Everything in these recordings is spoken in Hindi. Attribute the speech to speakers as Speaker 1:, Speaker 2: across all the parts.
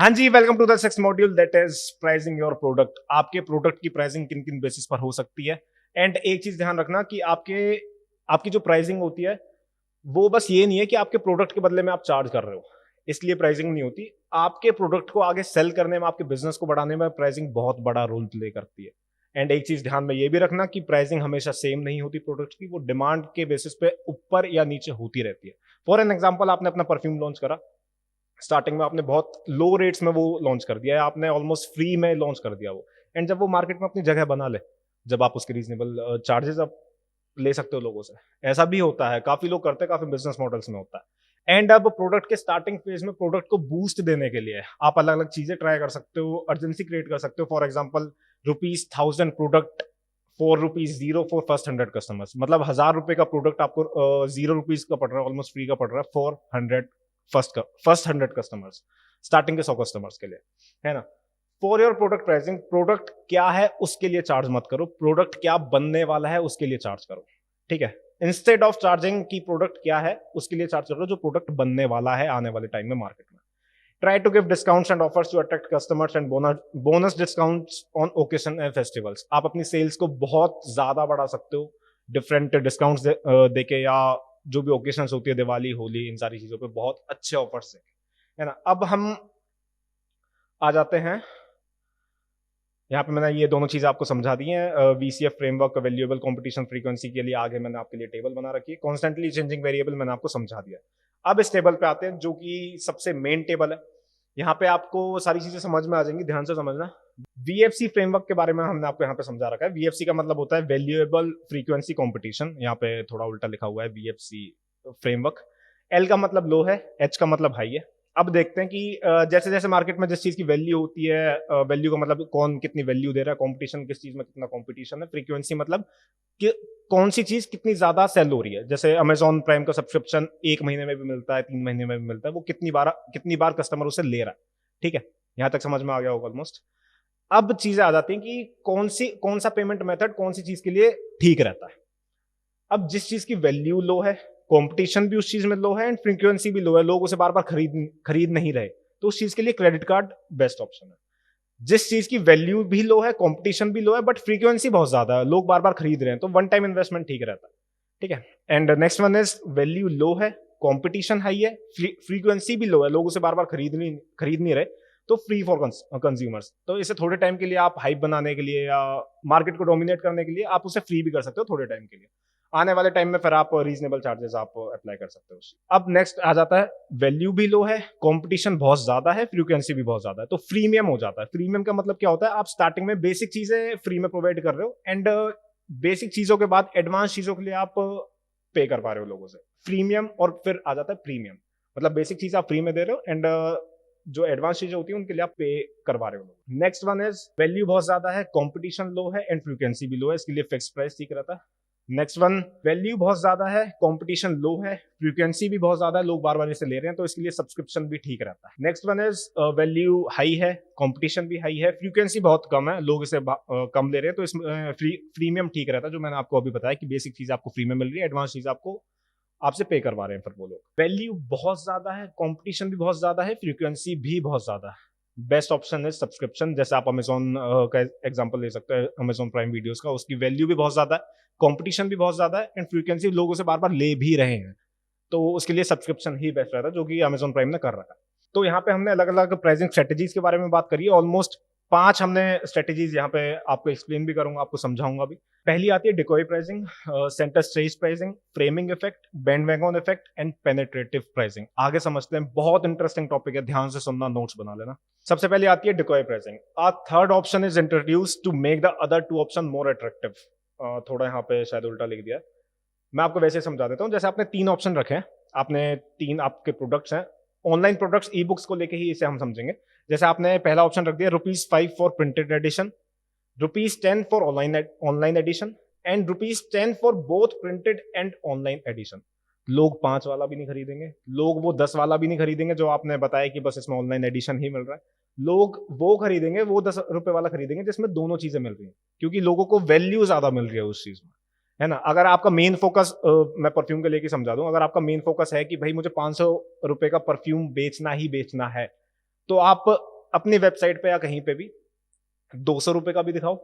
Speaker 1: हाँ जी, welcome to the six module that is pricing your product. आपके प्रोडक्ट की प्राइसिंग किन किन बेसिस पर हो सकती है। एंड एक चीज ध्यान रखना कि आपकी जो प्राइसिंग होती है वो बस ये नहीं है कि आपके प्रोडक्ट के बदले में आप चार्ज कर रहे हो, इसलिए प्राइसिंग नहीं होती। आपके प्रोडक्ट को आगे सेल करने में, आपके बिजनेस को बढ़ाने में प्राइसिंग बहुत बड़ा रोल प्ले करती है। एंड एक चीज ध्यान में ये भी रखना कि प्राइसिंग हमेशा सेम नहीं होती प्रोडक्ट की, वो डिमांड के बेसिस पे ऊपर या नीचे होती रहती है। फॉर एन एग्जाम्पल, आपने अपना परफ्यूम लॉन्च करा, स्टार्टिंग में आपने बहुत लो रेट्स में वो लॉन्च कर दिया है, आपने ऑलमोस्ट फ्री में लॉन्च कर दिया वो। एंड जब वो मार्केट में अपनी जगह बना ले, जब आप उसके रीजनेबल चार्जेस आप ले सकते हो लोगों से, ऐसा भी होता है, काफी लोग करते हैं, काफी बिजनेस मॉडल्स में होता है। एंड अब प्रोडक्ट के स्टार्टिंग फेज में प्रोडक्ट को बूस्ट देने के लिए आप अलग अलग चीजें ट्राई कर सकते हो, अर्जेंसी क्रिएट कर सकते हो। For example, ₹1000 product ₹4 for first 100 customers, मतलब ₹1000 का प्रोडक्ट आपको ₹0 का पड़ रहा है, ऑलमोस्ट फ्री का पड़ रहा है फॉर 100 फर्स्ट 100 कस्टमर्स, स्टार्टिंग के 100 कस्टमर्स के लिए, है ना। For your product pricing, product क्या है उसके लिए चार्ज मत करो, प्रोडक्ट क्या बनने वाला है उसके लिए चार्ज करो, ठीक है। इंस्टेड ऑफ चार्जिंग की प्रोडक्ट क्या है उसके लिए चार्ज करो जो प्रोडक्ट बनने वाला है आने वाले टाइम में मार्केट में। Try to give discounts and offers to attract customers and bonus discounts on occasion and festivals. आप अपनी सेल्स को बहुत ज्यादा बढ़ा सकते हो डिफरेंट डिस्काउंट्स देके, या जो भी ओकेशंस होती है, दिवाली, होली, इन सारी चीजों पे बहुत अच्छे ऑफर्स है ना। अब हम आ जाते हैं यहाँ पे, मैंने ये दोनों चीज आपको समझा दी है। VCF framework, valuable competition frequency के लिए आगे मैंने आपके लिए टेबल बना रखी है, कॉन्स्टेंटली चेंजिंग वेरिएबल मैंने आपको समझा दिया। अब इस टेबल पे आते हैं जो कि सबसे मेन टेबल है। यहाँ पे आपको सारी चीजें समझ में आ जाएंगी, ध्यान से समझना। वीएफसी फ्रेमवर्क के बारे में हमने आपको यहाँ पे समझा रखा है। वीएफसी का मतलब होता है वैल्यूएबल फ्रीक्वेंसी कंपटीशन, यहाँ पे थोड़ा उल्टा लिखा हुआ है वीएफसी फ्रेमवर्क। एल का मतलब लो है, एच का मतलब हाई है। अब देखते हैं कि जैसे जैसे मार्केट में जिस चीज की वैल्यू होती है, वैल्यू का मतलब कौन कितनी वैल्यू दे रहा है, कंपटीशन किस चीज में कितना कंपटीशन है, फ्रीक्वेंसी मतलब कि कौन सी चीज कितनी ज्यादा सेल हो रही है। जैसे अमेजॉन प्राइम का सब्सक्रिप्शन 1 महीने में भी मिलता है, 3 महीने में भी मिलता है, वो कितनी बार कस्टमर उसे ले रहा है, ठीक है। यहां तक समझ में आ गया होगा ऑलमोस्ट। अब चीजें आ जाती हैं कि कौन सा पेमेंट मेथड कौन सी चीज के लिए ठीक रहता है। अब जिस चीज की वैल्यू लो है, कंपटीशन भी उस चीज में लो है, एंड फ्रीक्वेंसी भी लो है, लोग उसे बार बार खरीद नहीं रहे, तो उस चीज के लिए क्रेडिट कार्ड बेस्ट ऑप्शन है। जिस चीज की वैल्यू भी लो है, कंपटीशन भी लो है, बट फ्रीक्वेंसी बहुत ज्यादा है, लोग बार बार खरीद रहे हैं, तो वन टाइम इन्वेस्टमेंट ठीक रहता है, ठीक है। And next one is value low है, कंपटीशन हाई है, फ्रीक्वेंसी भी लो है, लोग उसे बार बार खरीद नहीं रहे, तो फ्री फॉर कंज्यूमर्स। तो इसे थोड़े टाइम के लिए आप हाइप बनाने के लिए या मार्केट को डोमिनेट करने के लिए आप उसे फ्री भी कर सकते हो थोड़े टाइम के लिए। आने वाले टाइम में फिर आप रीजनेबल चार्जेस आप अप्लाई कर सकते हो। अब नेक्स्ट आ जाता है, वैल्यू भी लो है, कंपटीशन बहुत ज्यादा है, फ्रीक्वेंसी भी बहुत ज्यादा है, तो फ्रीमियम हो जाता है। फ्रीमियम का मतलब क्या होता है, आप स्टार्टिंग में बेसिक चीजें फ्री में प्रोवाइड कर रहे हो, एंड बेसिक चीजों के बाद एडवांस चीजों के लिए आप पे कर पा रहे हो लोगों से, प्रीमियम। और फिर आ जाता है प्रीमियम, मतलब बेसिक चीज आप फ्री में दे रहे हो, एंड जो एडवांस चीजें होती है उनके लिए आप पे करवा रहे हो। नेक्स्ट वन इज वैल्यू बहुत ज्यादा है, कंपटीशन लो है, एंड फ्रीक्वेंसी भी लो है, इसके लिए फिक्स प्राइस ठीक रहता है। नेक्स्ट वन, वैल्यू बहुत ज्यादा है, कंपटीशन लो है, फ्रीक्वेंसी भी बहुत ज्यादा है, लोग बार बार इसे ले रहे हैं, तो इसके लिए सब्सक्रिप्शन भी ठीक रहता है। Next one is value high है, कंपटीशन भी हाई है, फ्रीक्वेंसी बहुत कम है, लोग इसे कम ले रहे हैं, तो इसमें प्रीमियम ठीक रहता है, जो मैंने आपको अभी बताया कि बेसिक चीज आपको फ्री में मिल रही है, एडवांस चीज आपको आपसे पे करवा रहे हैं फिर वो लोग। वैल्यू बहुत ज्यादा है, कंपटीशन भी बहुत ज्यादा है, फ्रीक्वेंसी भी बहुत ज्यादा है, बेस्ट ऑप्शन है सब्सक्रिप्शन। जैसे आप अमेजोन का एग्जांपल ले सकते हैं, अमेजोन प्राइम वीडियोस का, उसकी वैल्यू भी बहुत ज्यादा है, कंपटीशन भी बहुत ज्यादा है, एंड फ्रीक्वेंसी लोग उसे बार बार ले भी रहे हैं, तो उसके लिए सब्सक्रिप्शन ही बेस्ट रहता है, जो कि अमेजोन प्राइम ने कर रखा है। तो यहाँ पे हमने अलग अलग प्राइसिंग स्ट्रेटेजीज के बारे में बात करी है, ऑलमोस्ट 5 हमने स्ट्रेटेजीज यहाँ पे आपको एक्सप्लेन भी करूंगा, आपको समझाऊंगा भी। पहली आती है decoy pricing, centre stage pricing, framing effect, bandwagon effect, and penetrative pricing. आगे समझते हैं, बहुत इंटरेस्टिंग टॉपिक है, ध्यान से सुनना, नोट्स बना लेना। सबसे पहले आती है decoy pricing. A third option is introduce to make the other 2 option more attractive. थोड़ा यहाँ पे शायद उल्टा लिख दिया है, मैं आपको वैसे समझा देता हूँ। जैसे आपने 3 ऑप्शन रखे हैं, आपने 3 आपके प्रोडक्ट्स हैं, ऑनलाइन प्रोडक्ट्स, ई बुक्स को लेके ही इसे हम समझेंगे। जैसे आपने पहला ऑप्शन रख दिया ₹5 for printed edition, ₹10 for online edition, and ₹10 for both printed and online edition. लोग 5 वाला भी नहीं खरीदेंगे, लोग वो 10 वाला भी नहीं खरीदेंगे जो आपने बताया कि बस इसमें ऑनलाइन एडिशन ही मिल रहा है। लोग वो खरीदेंगे, वो ₹10 वाला खरीदेंगे जिसमें दोनों चीजें मिल रही हैं, क्योंकि लोगों को वैल्यू ज्यादा मिल रही है उस चीज में, है ना। अगर आपका मेन फोकस, मैं परफ्यूम के लेके समझा दूं, अगर आपका मेन फोकस है कि भाई मुझे ₹500 का परफ्यूम बेचना ही बेचना है, तो आप अपनी वेबसाइट पे या कहीं पे भी 200 रुपए का भी दिखाओ,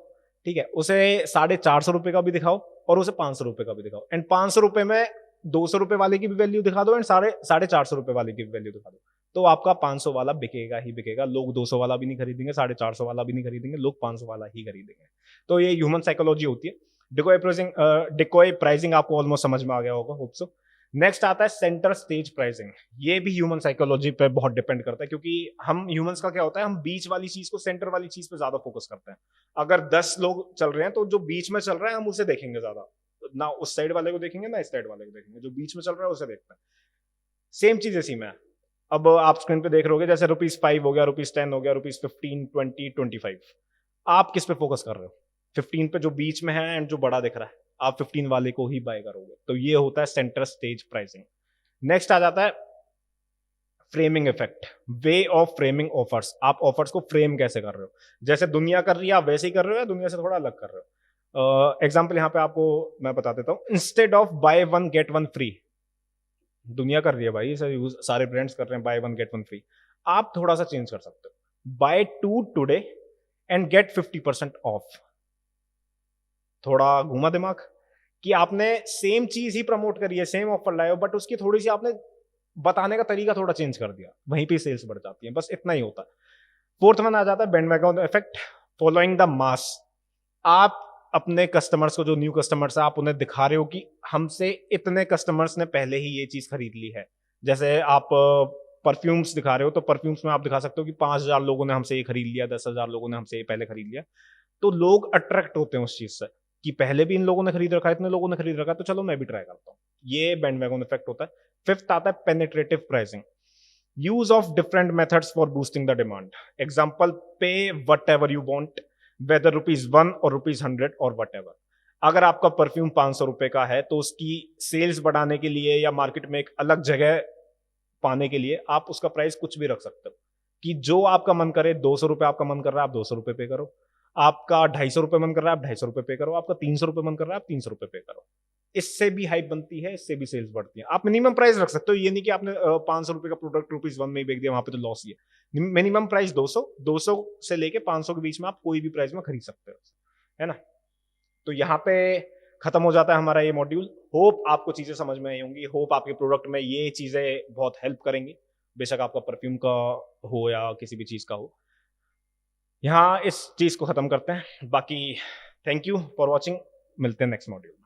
Speaker 1: ठीक है, उसे 450 रुपए का भी दिखाओ और उसे 500 रुपए का भी दिखाओ, एंड 500 रुपए में 200 रुपए वाले की भी वैल्यू दिखा दो एंड 450 रुपए वाले की भी वैल्यू दिखा दो, तो आपका 500 वाला बिकेगा ही बिकेगा। लोग 200 वाला भी नहीं खरीदेंगे, 450 वाला भी नहीं खरीदेंगे, लोग 500 वाला ही खरीदेंगे। तो ये ह्यूमन साइकोलॉजी होती है। डिकोय प्राइसिंग आपको ऑलमोस्ट समझ में आ गया होगा, होप सो। नेक्स्ट आता है सेंटर स्टेज प्राइसिंग। ये भी ह्यूमन साइकोलॉजी पे बहुत डिपेंड करता है, क्योंकि हम ह्यूमंस का क्या होता है, हम बीच वाली चीज को, सेंटर वाली चीज पे ज्यादा फोकस करते हैं। अगर 10 लोग चल रहे हैं तो जो बीच में चल रहा है हम उसे देखेंगे ज्यादा, ना उस साइड वाले को देखेंगे ना इस साइड वाले को देखेंगे, जो बीच में चल रहा है उसे देखते हैं। सेम चीज इसी में है। अब आप स्क्रीन पे देख रहे होगे, जैसे ₹5 हो गया, ₹10 हो गया, ₹15, 20, 25। आप किस पे फोकस कर रहे हो? 15 पे जो बीच में है एंड जो बड़ा दिख रहा है, आप 15 वाले को ही बाय करोगे। तो ये होता है सेंटर स्टेज प्राइसिंग। नेक्स्ट आ जाता है framing effect, way of framing offers. आप ऑफर्स को फ्रेम कैसे कर रहे हो? जैसे दुनिया कर रही है आप वैसे ही कर रहे हो, या दुनिया से थोड़ा अलग कर रहे हो? एग्जाम्पल यहाँ पे आपको मैं बता देता हूँ। Instead of bye one get one free, दुनिया कर रही है भाई, सारे ब्रांड्स कर रहे हैं buy one get one free. आप थोड़ा सा चेंज कर सकते हो, buy 2 today and get 50% off. थोड़ा घूमा दिमाग कि आपने सेम चीज ही प्रमोट करी है, सेम ऑफर लाए हो, बट उसकी थोड़ी सी आपने बताने का तरीका थोड़ा चेंज कर दिया, वहीं पे सेल्स बढ़ जाती है। बस इतना ही होता है। फोर्थ वन आ जाता है bandwagon effect, following the mass. आप अपने कस्टमर्स को, जो न्यू कस्टमर्स है, आप उन्हें दिखा रहे हो कि हमसे इतने कस्टमर्स ने पहले ही ये चीज खरीद ली है। जैसे आप परफ्यूम्स दिखा रहे हो, तो परफ्यूम्स में आप दिखा सकते हो कि 5,000 लोगों ने हमसे ये खरीद लिया, 10,000 लोगों ने हमसे ये पहले खरीद लिया। तो लोग अट्रैक्ट होते हैं उस चीज से कि पहले भी इन लोगों ने खरीद रखा है, इतने लोगों ने खरीद रखा है, तो चलो मैं भी ट्राई करता हूँ। ये बैंडवैगन इफेक्ट होता है। फिफ्थ आता है penetrative pricing, use of different methods for boosting the demand. Example, pay whatever you want, whether ₹1 और ₹100 और वट एवर। अगर आपका परफ्यूम 500 रुपए का है, तो उसकी सेल्स बढ़ाने के लिए या मार्केट में एक अलग जगह पाने के लिए आप उसका प्राइस कुछ भी रख सकते हो, कि जो आपका मन करे। 200 रुपए आपका मन कर रहा है, आप 200 रुपए पे करो। आपका 250 रुपए मन कर रहा है, आप 250 रुपए पे करो। आपका 300 रुपए मन कर रहा है, आप 300 रुपए पे करो। इससे भी हाइप बनती है, इससे भी सेल्स बढ़ती है। आप मिनिमम प्राइस रख सकते हो, ये नहीं कि आपने 500 रुपए का प्रोडक्ट ₹1 में ही बेच दिया, वहां पे तो लॉस ही है। मिनिमम प्राइस 200 से लेके 500 के बीच में आप कोई भी प्राइस में खरीद सकते हो, है ना। तो यहाँ पे खत्म हो जाता है हमारा ये मॉड्यूल। होप आपको चीजें समझ में आई होंगी, होप आपके प्रोडक्ट में ये चीजें बहुत हेल्प करेंगी, बेशक आपका परफ्यूम का हो या किसी भी चीज का हो। यहाँ इस चीज को खत्म करते हैं। बाकी थैंक यू फॉर वॉचिंग, मिलते हैं नेक्स्ट मॉड्यूल में।